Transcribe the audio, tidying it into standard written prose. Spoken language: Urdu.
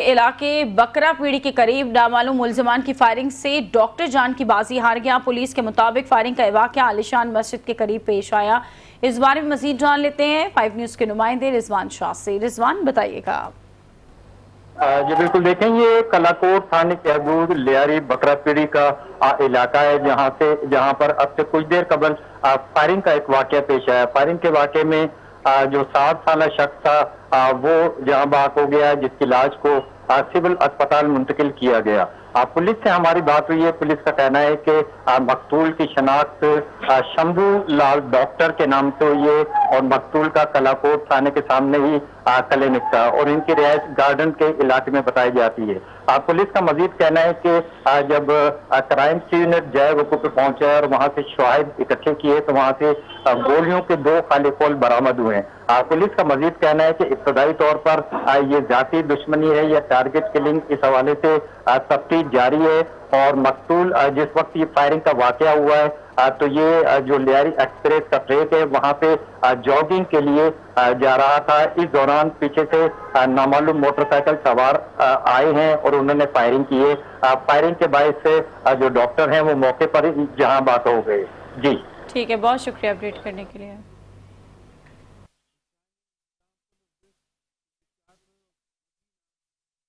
علاقے بکرا پیڑی کے قریب نامعلوم ملزمان کی فائرنگ سے ڈاکٹر جان کی بازی ہار گیا۔ پولیس کے مطابق فائرنگ کا واقعہ عالیشان مسجد کے قریب پیش آیا۔ اس بارے میں مزید جان لیتے ہیں 5 نیوز کے نمائندے رضوان شاہ سے۔ رضوان بتائیے گا۔ جی بالکل، دیکھیں یہ کلاکوٹ تھانے کے حدود لیاری بکرا پیڑی کا علاقہ ہے، جہاں پر اب سے کچھ دیر قبل فائرنگ کا ایک واقعہ پیش آیا۔ فائرنگ کے واقعے میں جو 60 سالہ شخص تھا وہ جہاں بحق ہو گیا، جس کی لاش کو سول اسپتال منتقل کیا گیا۔ پولیس سے ہماری بات ہوئی ہے، پولیس کا کہنا ہے کہ مقتول کی شناخت شمبھو لال ڈاکٹر کے نام سے ہوئی ہے اور مقتول کا کلاکوٹ تھانے کے سامنے ہی کلینک تھا اور ان کی رہائش گارڈن کے علاقے میں بتائی جاتی ہے۔ پولیس کا مزید کہنا ہے کہ جب کرائم سین یونٹ جائے وقوع پہ پہنچا اور وہاں سے شواہد اکٹھے کیے تو وہاں سے گولیوں کے 2 خالی خول برآمد ہوئے ہیں۔ پولیس کا مزید کہنا ہے کہ ابتدائی طور پر یہ ذاتی دشمنی ہے یا ٹارگٹ کلنگ، اس حوالے سے تفتیش جاری ہے اور مقتول جس وقت یہ فائرنگ کا واقعہ ہوا ہے تو یہ جو لیاری ایکسپریس کا ٹریک ہے وہاں پہ جاگنگ کے لیے جا رہا تھا۔ اس دوران پیچھے سے نامعلوم موٹر سائیکل سوار آئے ہیں اور انہوں نے فائرنگ کی ہے۔ فائرنگ کے باعث سے جو ڈاکٹر ہیں وہ موقع پر جہاں بات ہو گئے۔ جی ٹھیک ہے، بہت شکریہ اپڈیٹ کرنے کے لیے۔